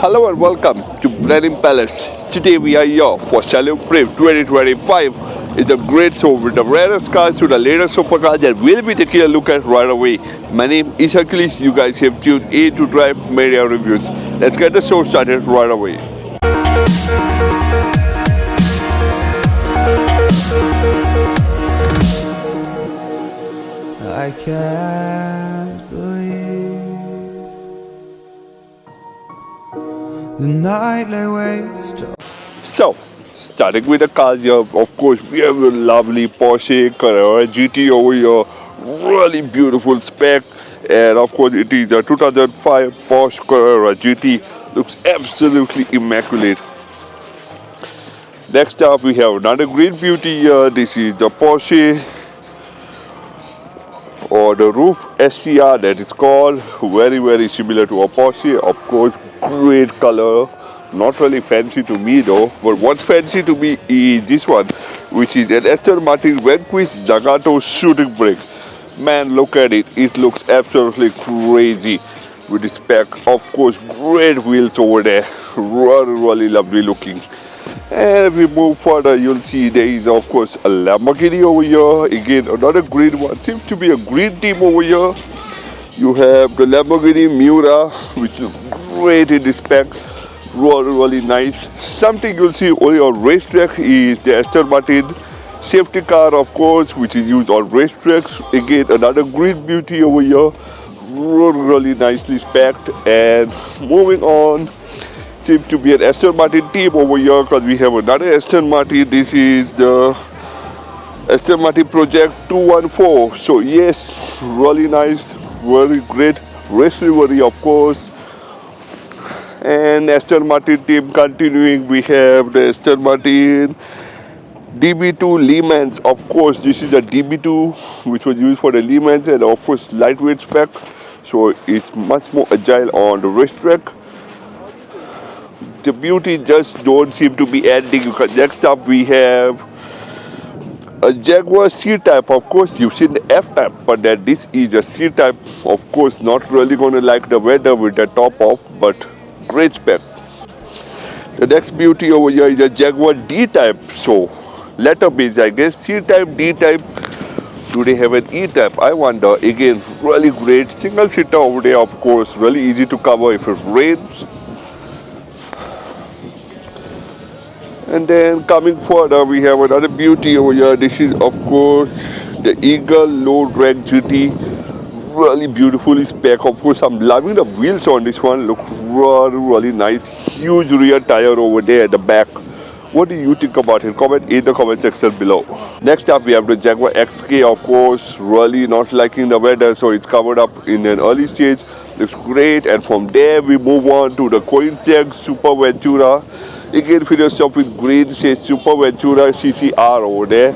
Hello and welcome to Blenehnim Palace. Today we are here for Salon Prive 2025. It's a great show with the rarest cars to the latest supercars that we'll be taking a look at right away. My name is Xclusive. You guys have tuned in to Drive Media Reviews. Let's get the show started right away. I can't believe the night lay waste. So, starting with the cars here, of course, we have a lovely Porsche Carrera GT over here. Really beautiful spec. And of course, it is a 2005 Porsche Carrera GT. Looks absolutely immaculate. Next up, we have another great beauty here. This is the Porsche or the roof SCR that it's called. Very similar to a Porsche. Of course, great color. Not really fancy to me though, but what's fancy to me is this one, which is an Aston Martin Vanquish Zagato shooting brake. Man, look at it. It looks absolutely crazy with the spec. Of course, great wheels over there. Really lovely looking. And if we move further, you'll see there is of course a Lamborghini over here. Again, another green one. Seems to be a green team over here. You have the Lamborghini Miura, which is great in the spec. Really nice. Something you'll see only on racetrack is the Aston Martin safety car, of course, which is used on racetracks. Again, another green beauty over here. Really nicely specced. And moving on, seems to be an Aston Martin team over here because we have another Aston Martin. This is the Aston Martin Project 214. So yes, really nice, very great race livery, of course. And Aston Martin team continuing, we have the Aston Martin DB2 Le Mans. Of course, this is a DB2 which was used for the Le Mans, and of course lightweight spec, so it's much more agile on the racetrack. The beauty just don't seem to be ending. Next up we have a Jaguar C-Type. Of course you've seen the F-Type, but that this is a C-Type. Of course not really going to like the weather with the top off, but great spec. The next beauty over here is a Jaguar D-Type. So letter base, I guess. C-Type, D-Type. Do they have an E-Type? I wonder. Again, really great. Single seater over there, of course. Really easy to cover if it rains. And then coming further, we have another beauty over here. This is of course the Eagle Low Drag GT. Really beautifully spec. Of course, I'm loving the wheels on this one. Look really nice. Huge rear tire over there at the back. What do you think about it? Comment in the comment section below. Next up, we have the Jaguar XK. Of course, really not liking the weather, so it's covered up in an early stage. Looks great. And from there, we move on to the Koenigsegg Super Ventura. Again, finished off with green, says Super Ventura CCR over there.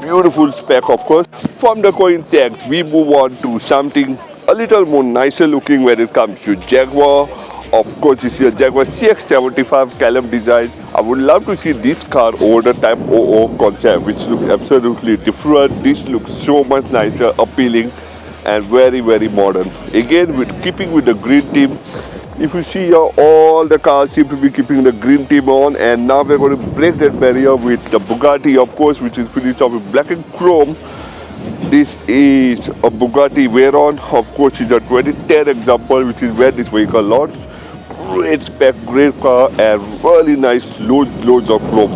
Beautiful spec, of course. From the Koenigsegg, we move on to something a little more nicer looking when it comes to Jaguar. Of course, this is a Jaguar CX-75 Calum design. I would love to see this car over the Type 00 concept, which looks absolutely different. This looks so much nicer, appealing, and very modern. Again, with keeping with the green theme. If you see here, all the cars seem to be keeping the green theme on, and now we're going to break that barrier with the Bugatti, of course, which is finished off with black and chrome. This is a Bugatti Veyron. Of course, it's a 2010 example, which is where this vehicle launched. Great spec, great car, and really nice loads of chrome.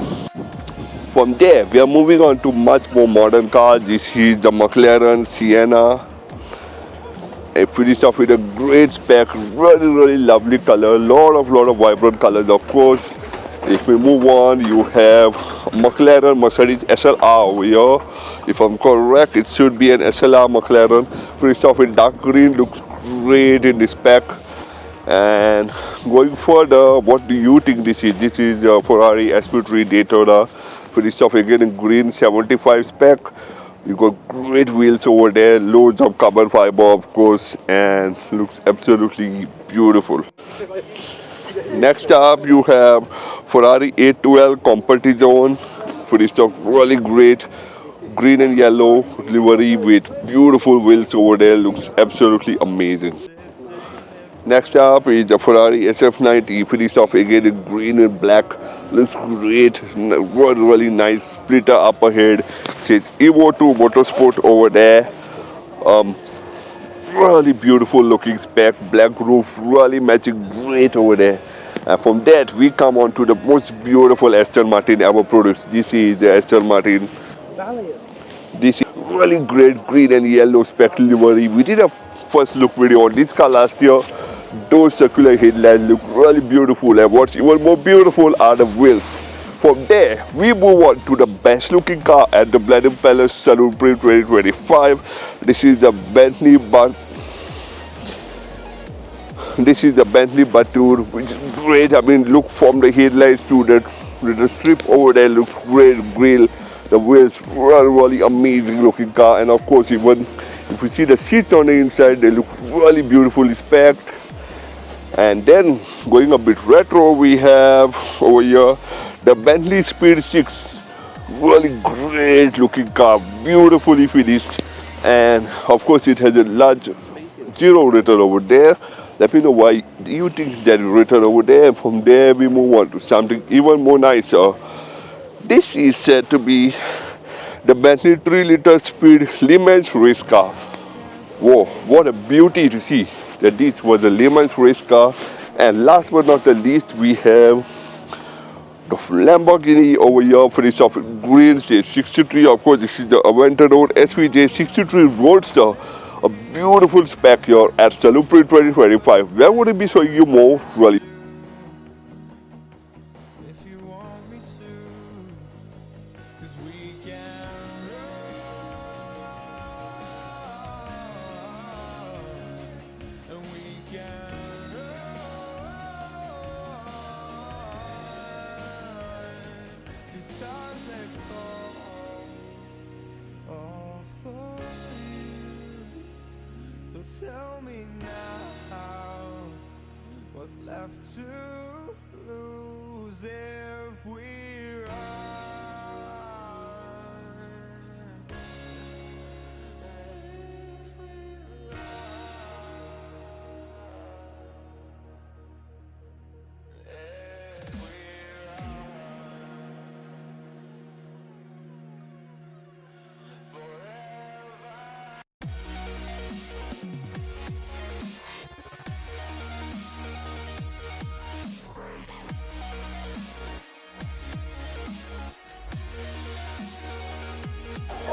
From there, we are moving on to much more modern cars. This is the McLaren Sienna. It finished off with a great spec, really lovely color, lot of vibrant colors, of course. If we move on, you have McLaren Mercedes SLR over here. If I'm correct, it should be an SLR McLaren. Finished off with dark green, looks great in the spec. And going further, what do you think this is? This is a Ferrari SP3 Daytona. Finished off again in green, 75 spec. You got great wheels over there, loads of carbon fiber, of course, and looks absolutely beautiful. Next up, you have Ferrari 812 Competizione. Finished off really great, green and yellow livery with beautiful wheels over there. Looks absolutely amazing. Next up is the Ferrari SF90, finished off again in green and black. Looks great, really nice splitter upper head. Says Evo 2 Motorsport over there. Um, Really beautiful looking spec, black roof, really matching great over there. And from that we come on to the most beautiful Aston Martin ever produced. This is the Aston Martin. This is really great green and yellow spec livery. We did a first look video on this car last year. Those circular headlights look really beautiful, and what's even more beautiful are the wheels. From there, we move on to the best looking car at the Blenehnim Palace Salon Prive 2025. This is the Bentley Batur, which is great. I mean, look from the headlights to the strip over there, looks great. Grill, the wheels, really amazing looking car. And of course, even if you see the seats on the inside, they look really beautifully specced. And then going a bit retro, we have over here the Bentley Speed 6. Really great looking car, beautifully finished. And of course, it has a large zero written over there. Let me know why do you think that is written over there. From there, we move on to something even more nicer. This is said to be the Bentley 3-liter speed Le Mans race car. Whoa, what a beauty to see that this was a Le Mans race car. And last but not the least, we have the Lamborghini over here, finished off green, says 63. Of course, this is the Aventador SVJ 63 Roadster. A beautiful spec here at Salon Prive 2025. Where would it be showing you more really? If you want me to, 'cause we can run, and we can run to stars that call all for you. So tell me now, what's left to lose if we run?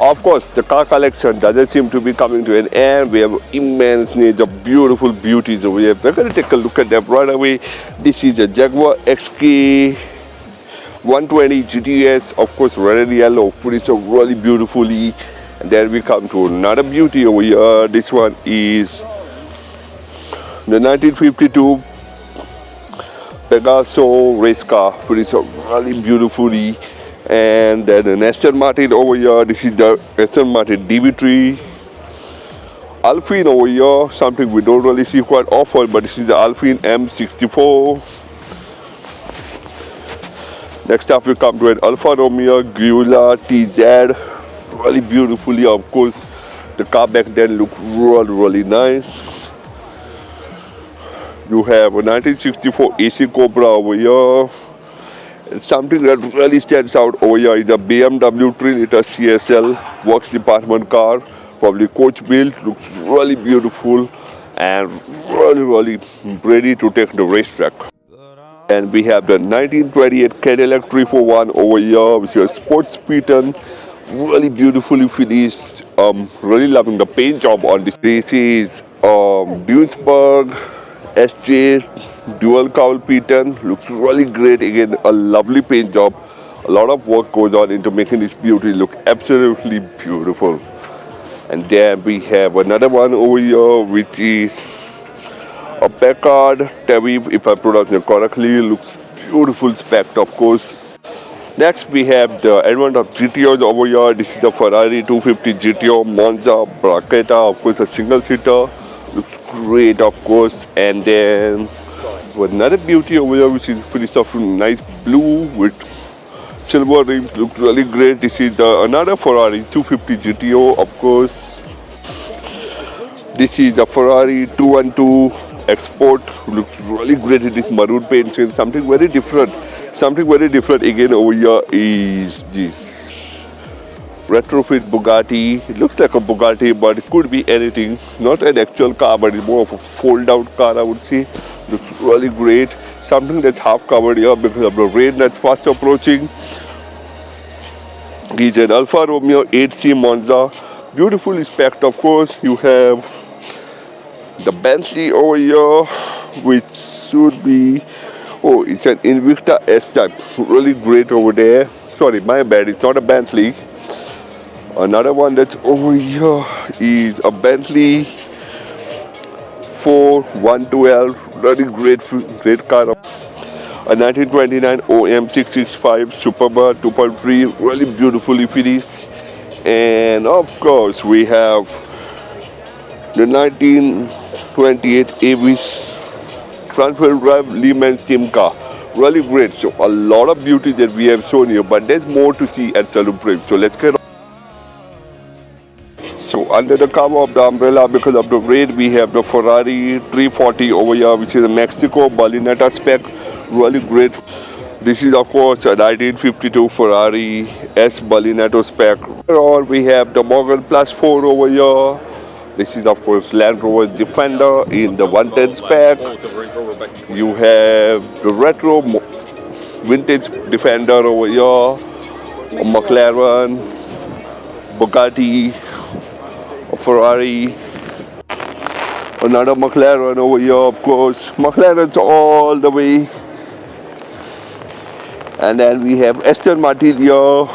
Of course, the car collection doesn't seem to be coming to an end. We have immense needs of beautiful beauties over here. We're going to take a look at them right away. This is the Jaguar XK 120 GTS, of course, red and yellow, finished up really beautifully. And then we come to another beauty over here. This one is the 1952 Pegaso race car, finished up really beautifully. And then an Aston Martin over here. This is the Aston Martin DB3. Alpine over here, something we don't really see quite often, but this is the Alpine M64. Next up we come to an Alfa Romeo Giulia TZ, really beautifully. Of course, the car back then looked really nice. You have a 1964 AC Cobra over here. And something that really stands out over here is the BMW 3-liter CSL works department car, probably coach built, looks really beautiful and really ready to take the racetrack. And we have the 1928 Cadillac 341 over here, which is a sports beaten, really beautifully finished. Really loving the paint job on this. This is Duisburg SJ dual cowl beaten, looks really great. Again, a lovely paint job. A lot of work goes on into making this beauty look absolutely beautiful. And then we have another one over here, which is a Packard Taviv, if I pronounce it correctly. Looks beautiful spec, of course. Next we have the advent of GTOs over here. This is the Ferrari 250 GTO Monza Bracchetta, of course a single seater. Looks great, of course. And then another beauty over here, which is finished off in nice blue with silver rims. Looks really great. This is another Ferrari 250 GTO, of course. This is the Ferrari 212 Export looks really great in this maroon paint scheme. Something very different. Something very different again over here is this retrofit Bugatti. It looks like a Bugatti, but it could be anything. Not an actual car, but it's more of a fold-out car, I would say. Looks really great. Something that's half covered here because of the rain that's fast approaching. It's an Alfa Romeo 8C Monza. Beautifully spec'd, of course. You have the Bentley over here, which should be, oh, it's an Invicta S type. Really great over there. Sorry, my bad. It's not a Bentley. Another one that's over here is a Bentley 4112. Really great car. A 1929 OM 665 Superba 2.3. Really beautifully finished. And of course, we have the 1928 Avis front-wheel drive Lehman steam car. Really great. So a lot of beauty that we have shown you, but there's more to see at Salon Prive. So let's get on. So under the cover of the umbrella, because of the rain, we have the Ferrari 340 over here, which is a Mexico Blenehnim spec. Really great. This is of course a 1952 Ferrari S Blenehnim spec. Or we have the Morgan Plus 4 over here. This is of course Land Rover Defender in the 110 spec. You have the retro vintage Defender over here, a McLaren, Bugatti, a Ferrari, another McLaren over here, of course. McLaren's all the way. And then we have Aston Martin here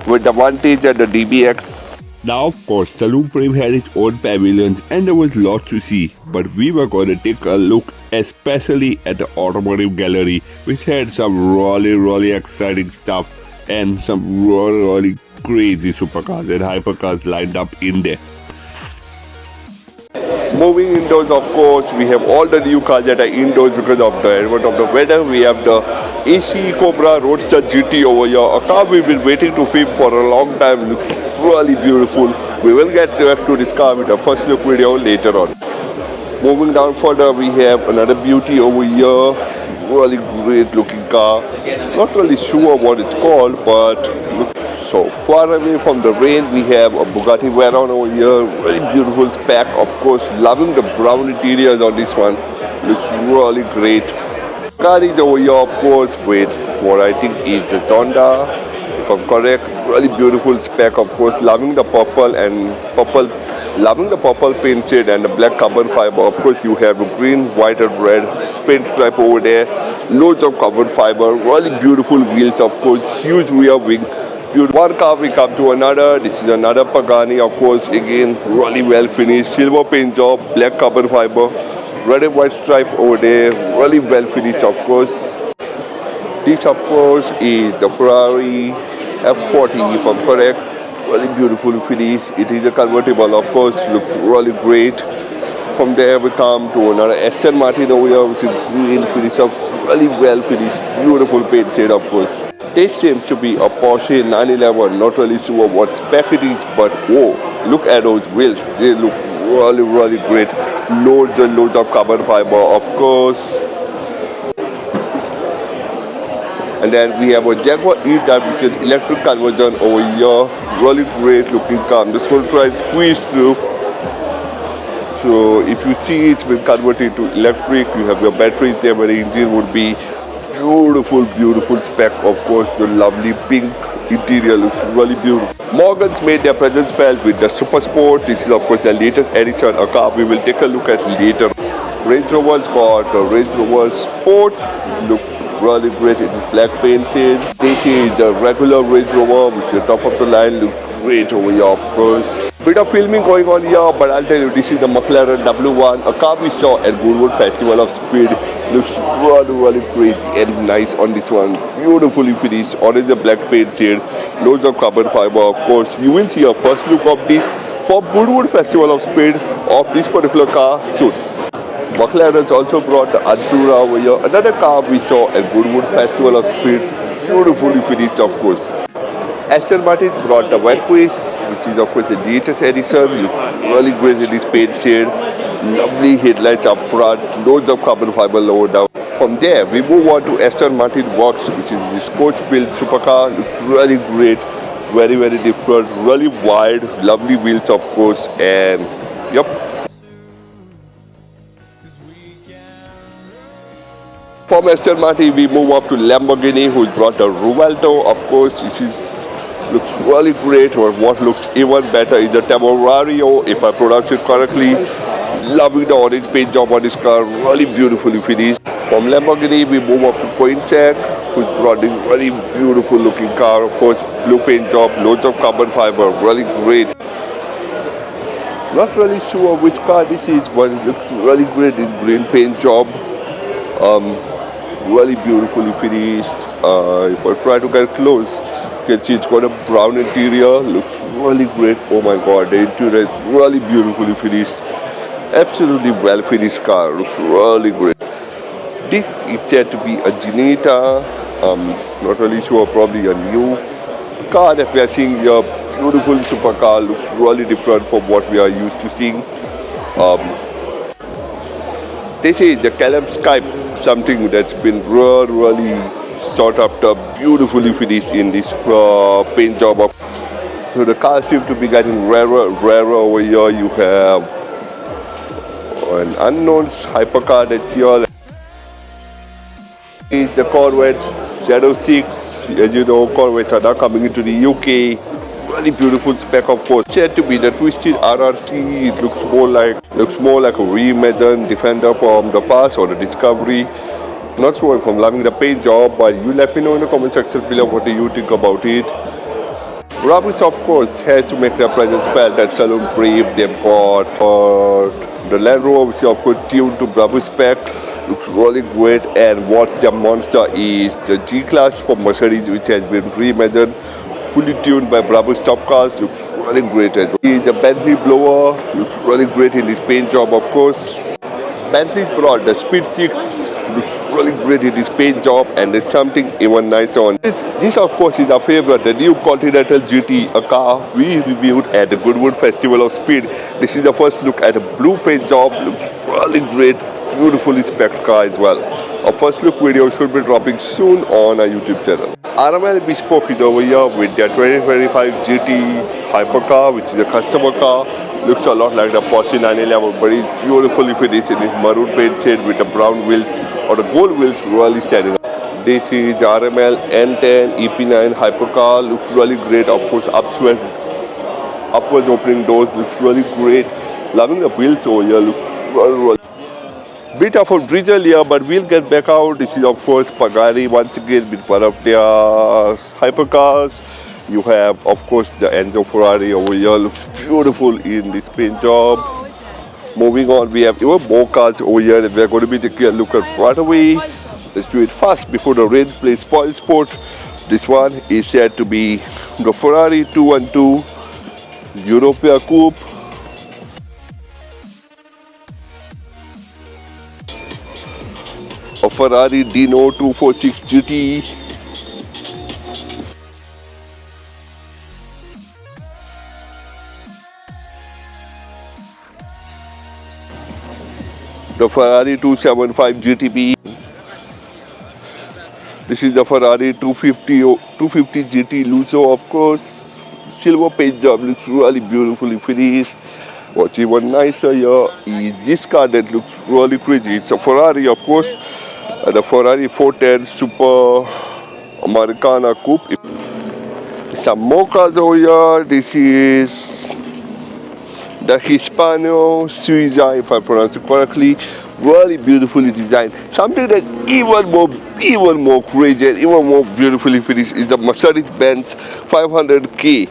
with the Vantage and the DBX. Now, of course, Salon Prive had its own pavilions and there was lots to see. But we were going to take a look especially at the Automotive Gallery, which had some really exciting stuff and some really crazy supercars and hypercars lined up in there. Moving indoors, of course, we have all the new cars that are indoors because of the advent of the weather. We have the AC Cobra Roadster GT over here, a car we've been waiting to film for a long time. Looks really beautiful. We will get back to this car with a first look video later on. Moving down further, we have another beauty over here. Really great looking car. Not really sure what it's called, but look. So far away from the rain, we have a Bugatti Veyron over here. Very beautiful spec, of course. Loving the brown interiors on this one. Looks really great. Car is over here, of course, with what I think is a Zonda, if I'm correct. Really beautiful spec, of course. Loving the purple and purple. Loving the purple paint shade and the black carbon fiber. Of course, you have the green, white and red paint stripe over there. Loads of carbon fiber. Really beautiful wheels, of course. Huge rear wing. One car we come to another. This is another Pagani, of course. Again, really well finished. Silver paint job, black carbon fiber, red and white stripe over there. Really well finished, of course. This, of course, is the Ferrari F40, if I'm correct. Really beautiful finish. It is a convertible, of course. Looks really great. From there we come to another Aston Martin over here, which is green finish of really well finished. Beautiful paint shade, of course. This seems to be a Porsche 911. Not really sure what spec it is, but whoa, look at those wheels. They look really great. Loads and loads of carbon fiber, of course. And then we have a Jaguar E-Type, which is electric conversion over here. Really great looking car. I'm just going to try and squeeze through. So if you see it's been converted to electric, you have your batteries there, but the engine would be beautiful spec. Of course, the lovely pink interior looks really beautiful. Morgans made their presence felt with the Super Sport. This is of course the latest edition, a car we will take a look at later. Range Rover's got a Range Rover Sport. Look really great in black paint shade. This is the regular Range Rover, which is the top of the line. Looks great over here, of course. Bit of filming going on here, but I'll tell you, this is the McLaren W1, a car we saw at Goodwood Festival of Speed. Looks really crazy and nice on this one. Beautifully finished, orange and black paint shade, loads of carbon fiber, of course. You will see a first look of this for Goodwood Festival of Speed of this particular car soon. McLaren's also brought the Antura over here, another car we saw at Goodwood Festival of Speed. Beautifully finished, of course. Aston Martin's brought the Vanquish, which is of course the latest edition. Looks really great in this paint shade. Lovely headlights up front, loads of carbon fiber lower down. From there, we move on to Aston Martin Works, which is this coach-built supercar. Looks really great, very different, really wide, lovely wheels, of course, and yep. From Aston Martin, we move up to Lamborghini, who brought the Ruvelto. Of course, this is looks really great. Or what looks even better is the Temerario, if I pronounce it correctly. Loving the orange paint job on this car, really beautifully finished. From Lamborghini, we move up to Koenigsegg, who brought this really beautiful looking car. Of course, blue paint job, loads of carbon fiber, really great. Not really sure which car this is, but it looks really great in green paint job. Really beautifully finished. If I try to get close, you can see it's got a brown interior. Looks really great. Oh my god, the interior is really beautifully finished. Absolutely well finished car. Looks really great. This is said to be a Geneta. Not really sure, probably a new car that we are seeing here. Beautiful supercar. Looks really different from what we are used to seeing. This is the Callum Skype, something that's been really sought after, beautifully finished in this paint job. So the car seems to be getting rarer over here. You have an unknown hypercar that's here. It's the Corvette Shadow 6. As you know, Corvettes are now coming into the UK. Really beautiful spec, of course. Said to be the twisted RRC. It looks more like a reimagined Defender from the past or the Discovery. Not sure if I'm loving the paint job, but you let me know in the comment section below what do you think about it. Brabus, of course, has to make their presence felt at Salon Prive. They've got the Land Rover, which is of course tuned to Brabus spec. Looks really great, and what's the monster is the G-Class from Mercedes, which has been reimagined, fully tuned by Brabus top cars. Looks really great as well. The Bentley blower looks really great in this paint job, of course. Bentley's brought the Speed 6, looks really great in this paint job, and there's something even nicer on this of course is our favorite, the new Continental GT, a car we reviewed at the Goodwood Festival of Speed. This is the first look at a blue paint job. Looks really great, beautifully spec car as well. Our first look video should be dropping soon on our YouTube channel. RML Bespoke is over here with their 2025 GT hypercar, which is a customer car. Looks a lot like the Porsche 911, but it's beautifully finished in its maroon paint shade with the brown wheels or the gold wheels really standing out. This is RML N10 EP9 hypercar. Looks really great. Of course, upwards opening doors. Looks really great. Loving the wheels over here. Looks really bit of a drizzle here, but we'll get back out. This is of course Pagani once again with one of their hypercars. You have of course the Enzo Ferrari over here. Looks beautiful in this paint job. Moving on, we have even more cars over here that we're going to be taking a look at right away. Let's do it fast before the rain plays spoil sport. This one is said to be the Ferrari 212 Europea Coupe. A Ferrari Dino 246 GT. The Ferrari 275 GTB. This is the Ferrari 250 GT Lusso, of course. Silver paint job, looks really beautifully finished. What's even nicer here is this car that looks really crazy. It's a Ferrari, of course. The Ferrari 410 Super Americana Coupe. Some more cars over here. This is the Hispano Suiza, if I pronounce it correctly. Really beautifully designed. Something that's even more crazy and even more beautifully finished is the Mercedes-Benz 500K.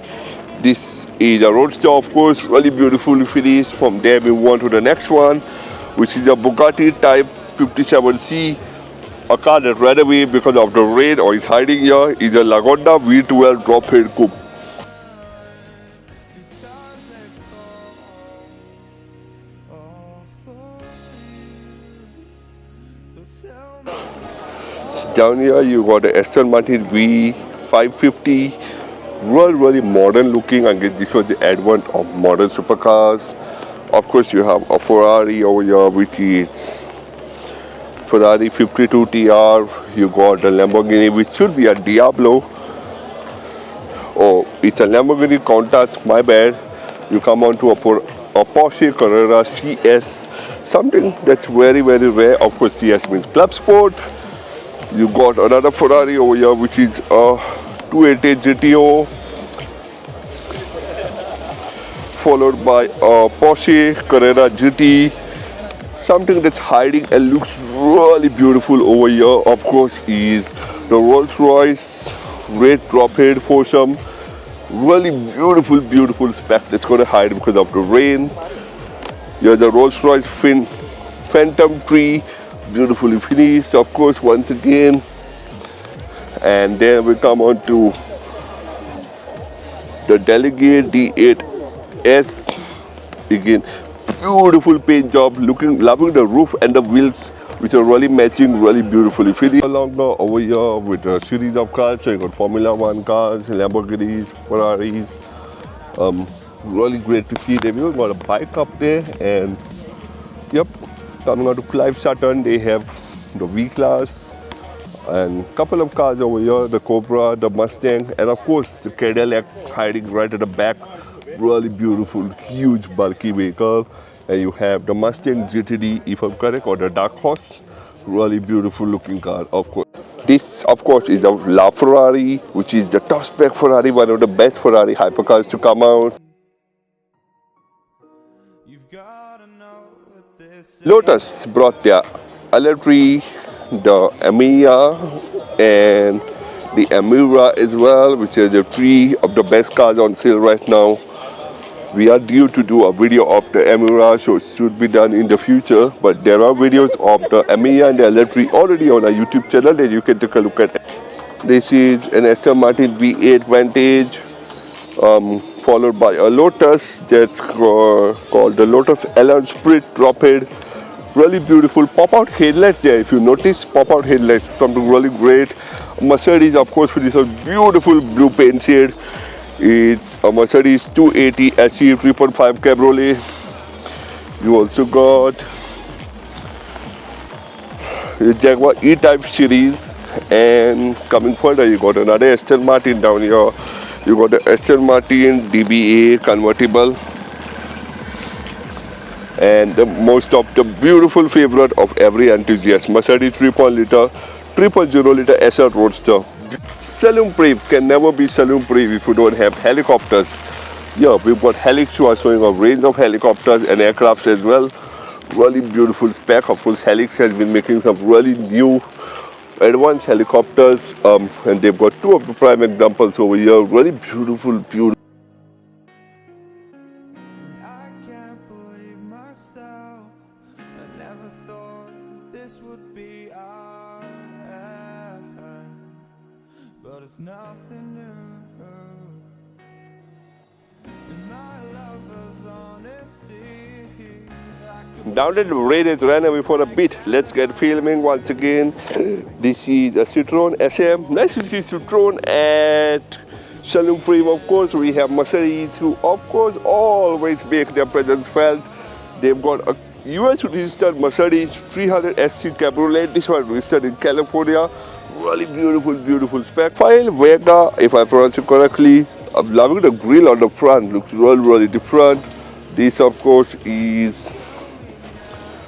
This is a roadster, of course, really beautifully finished. From there we move on to the next one, which is a Bugatti Type 57C. A car that ran away because of the rain or is hiding here is a Lagonda V12 drop head coupe. Down here you got the Aston Martin V550, really modern looking. Again, this was the advent of modern supercars. Of course, you have a Ferrari over here, which is Ferrari 52 TR. You got a Lamborghini, which should be a Diablo. Oh, it's a Lamborghini Countach, my bad. You come on to a Porsche Carrera CS, something that's very, very rare. Of course, CS means Club Sport. You got another Ferrari over here, which is a 288 GTO, followed by a Porsche Carrera GT, something that's hiding and looks really beautiful over here. Of course, is the Rolls-Royce red drop-head foursome. Really beautiful, beautiful spec that's going to hide because of the rain. Here's the Rolls-Royce Phantom tree, beautifully finished, of course, once again. And then we come on to the Delegate D8S. Again, beautiful paint job, loving the roof and the wheels, which are really matching, really beautifully finished. Along over here with a series of cars, so you got Formula One cars, Lamborghinis, Ferraris. Really great to see. They've even got a bike up there, and yep, coming out to Clive Saturn, they have the V-Class and a couple of cars over here, the Cobra, the Mustang, and of course the Cadillac hiding right at the back. Really beautiful, huge, bulky vehicle. And you have the Mustang GTD, if I'm correct, or the Dark Horse. Really beautiful looking car, of course. This, of course, is the LaFerrari, which is the top spec Ferrari, one of the best Ferrari hypercars to come out. Lotus brought their Electric, the Amiya, and the Emira as well, which are the three of the best cars on sale right now. We are due to do a video of the Emira, so it should be done in the future. But there are videos of the Amiya and the Electric already on our YouTube channel that you can take a look at. This is an Aston Martin V8 Vantage, followed by a Lotus that's called the Lotus Elan Spirit Drophead. Really beautiful pop-out headlights there. If you notice, pop-out headlights, something really great. Mercedes, of course, with this beautiful blue paint shade. It's a Mercedes 280 SE 3.5 Cabriolet. You also got the Jaguar E-Type series, and coming further, you got another Aston Martin down here. You got the Aston Martin DBA convertible, and the most of the beautiful favorite of every enthusiast, Mercedes 3.0 liter SR Roadster. Salon Prive can never be Salon Prive if you don't have helicopters. Yeah, we've got Helix who are showing a range of helicopters and aircrafts as well. Really beautiful spec. Of course, Helix has been making some really new advanced helicopters, and they've got two of the prime examples over here. Really beautiful, beautiful. I can't believe myself. I never thought that this would be our end, but it's nothing new. And my lover's honesty, Now that the rain has ran away for a bit, let's get filming once again. This is a Citroen SM. Nice to see Citroen at Salon Prive. Of course, we have Mercedes, who of course always make their presence felt. They've got a US registered Mercedes 300 SC Cabriolet. This one registered in California. Really beautiful, beautiful spec. File Vega, if I pronounce it correctly. I'm loving the grille on the front. Looks really, really different. This, of course, is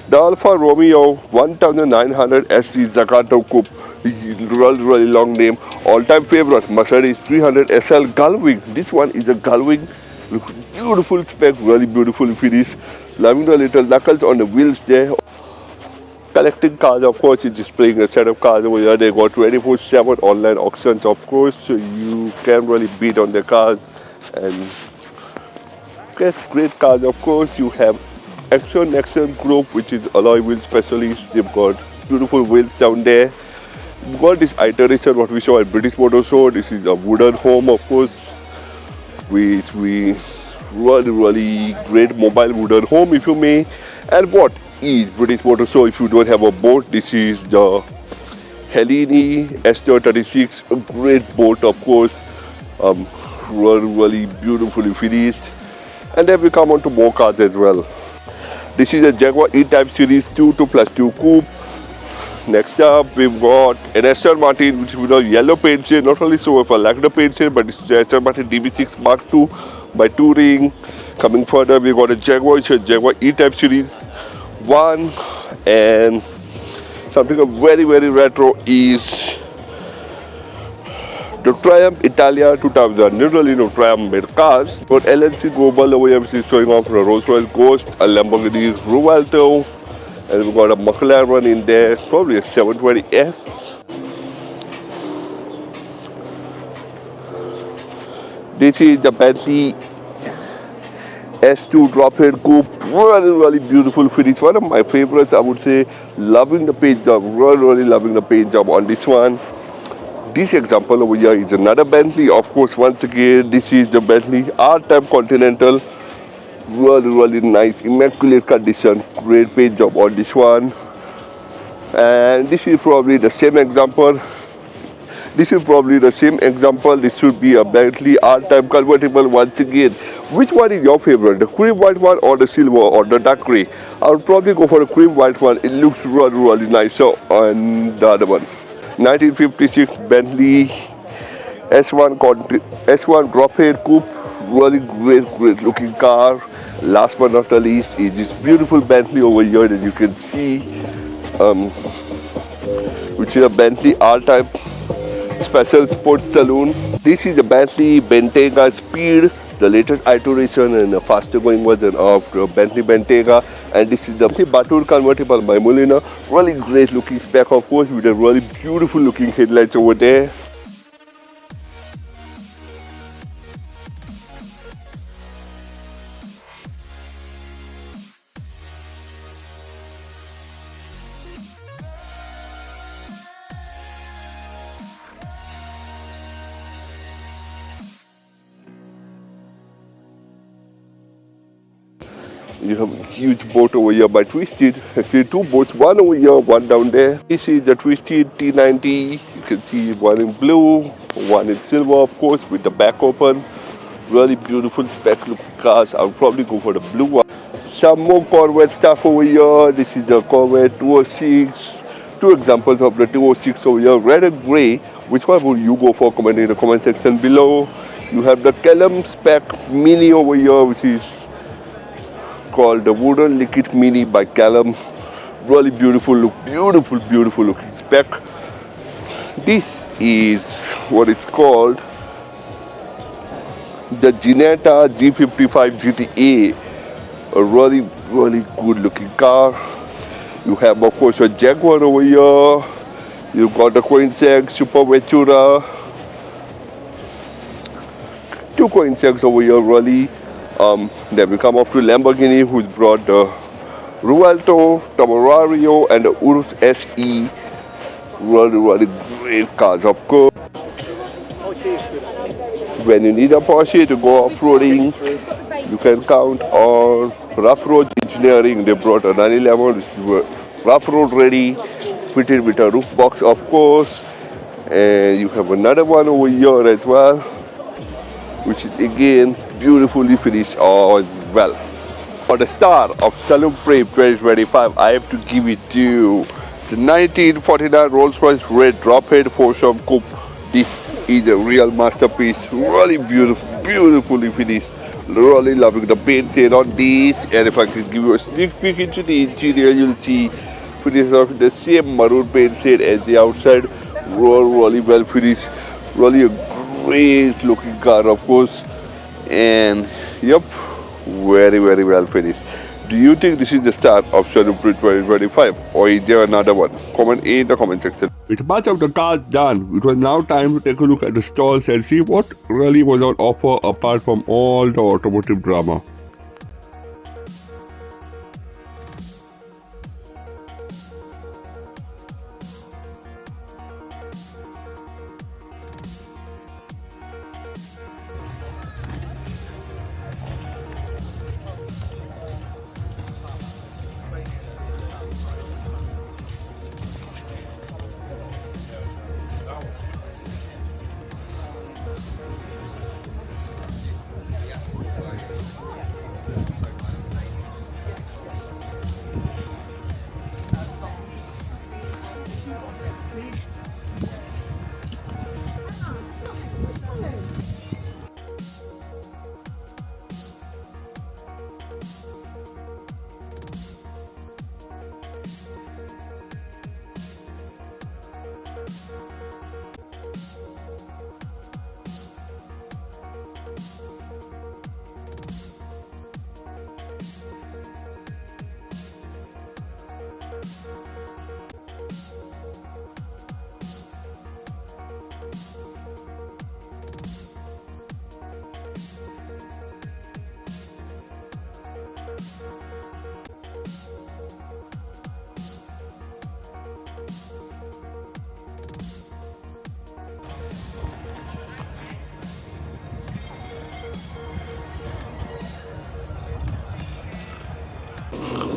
the Alfa Romeo 1900 SC Zagato Coupe. Really, really long name. All-time favorite, Mercedes 300 SL Gullwing. This one is a Gullwing. Beautiful spec, really beautiful finish. Loving the little knuckles on the wheels there. Collecting cars, of course, is displaying a set of cars over here. They got 24/7 online auctions, of course, so you can really bid on the cars and get great cars. Of course, you have Nexon Group, which is alloy wheel specialist. They've got beautiful wheels down there. We've got this iteration what we saw at British Motor Show. This is a wooden home, of course, which we really great mobile wooden home, if you may. And what is British Motor Show if you don't have a boat? This is the Helini S36, a great boat, of course, really beautifully finished. And then we come on to more cars as well. This is a Jaguar E-Type Series 2 plus 2 coupe. Next up, we've got an Aston Martin, which is a yellow paint shade. Not only so if I like the paint shade, but it's the Aston Martin DB6 Mark II by Touring. Coming further, we've got a Jaguar, which is a Jaguar E-Type Series 1. And something very, very retro is the Triumph Italia 2000. Usually, Triumph made cars. Got LNC Global over here, which is showing off a Rolls-Royce Ghost, a Lamborghini Rualto, and we've got a McLaren in there, probably a 720S. This is the Bentley S2 drop-head coupe. Really, really beautiful finish. One of my favorites, I would say. Loving the paint job. Really, really loving the paint job on this one. This example over here is another Bentley. Of course, once again, this is the Bentley R-Type Continental. Really, really nice, immaculate condition. Great paint job on this one. And this is probably the same example. This should be a Bentley R-Type convertible once again. Which one is your favorite? The cream white one or the silver or the dark gray? I would probably go for the cream white one. It looks really, really nicer on the other one. 1956 Bentley S1 drop-head coupe. Really great looking car. Last but not the least is this beautiful Bentley over here that you can see, which is a Bentley R-Type Special Sports Salon. This is the Bentley Bentayga Speed, the latest iteration and a faster going version of the Bentley Bentayga. And this is the Batur convertible by Molina. Really great looking spec, of course, with a really beautiful looking headlights over there. You have a huge boat over here by Twisted. Actually, two boats, one over here, one down there. This is the Twisted T90. You can see one in blue, one in silver, of course, with the back open. Really beautiful spec looking cars. I'll probably go for the blue one. Some more Corvette stuff over here. This is the Corvette 206. Two examples of the 206 over here, red and gray. Which one would you go for? Comment in the comment section below. You have the Callum spec Mini over here, which is called the Wooden Liquid Mini by Callum. Really beautiful looking spec. This is what it's called, the Ginetta G55 GTA. A really good looking car. You have, of course, a Jaguar over here. You've got the Koenigsegg Super Ventura. Two Koenigseggs over here, really. Then we come up to Lamborghini, who's brought the Rualto, Temerario, and the Urus SE. Really great cars, of course. When you need a Porsche to go off-roading, you can count on Rough Road Engineering. They brought a 911, which is rough road ready, fitted with a roof box, of course. And you have another one over here as well, which is again beautifully finished as well. For the star of Salon Prive 2025, I have to give it to the 1949 Rolls-Royce Red Drop-Head Foursome Coupe. This is a real masterpiece. Really beautifully finished. Really loving the paint shade on this. And if I can give you a sneak peek into the interior, you'll see finished off the same maroon paint shade as the outside. Really well finished. Really a great looking car, of course. And yep, very well finished. Do you think this is the start of Salon Prive 2025, or is there another one? Comment in the comment section. With much of the cars done, it was now time to take a look at the stalls and see what really was on offer apart from all the automotive drama.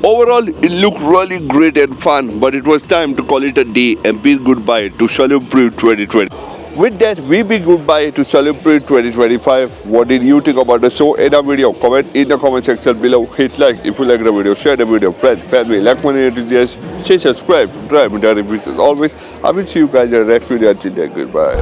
Overall, it looked really great and fun, but it was time to call it a day and bid goodbye to Salon Prive 2020. With that, we bid goodbye to Salon Prive 2025. What did you think about the show and our video? Comment in the comment section below. Hit like if you like the video, share the video, friends, family, like money enthusiasts, share, subscribe, drive me down reviews as always. I will see you guys in the next video. Until then, goodbye.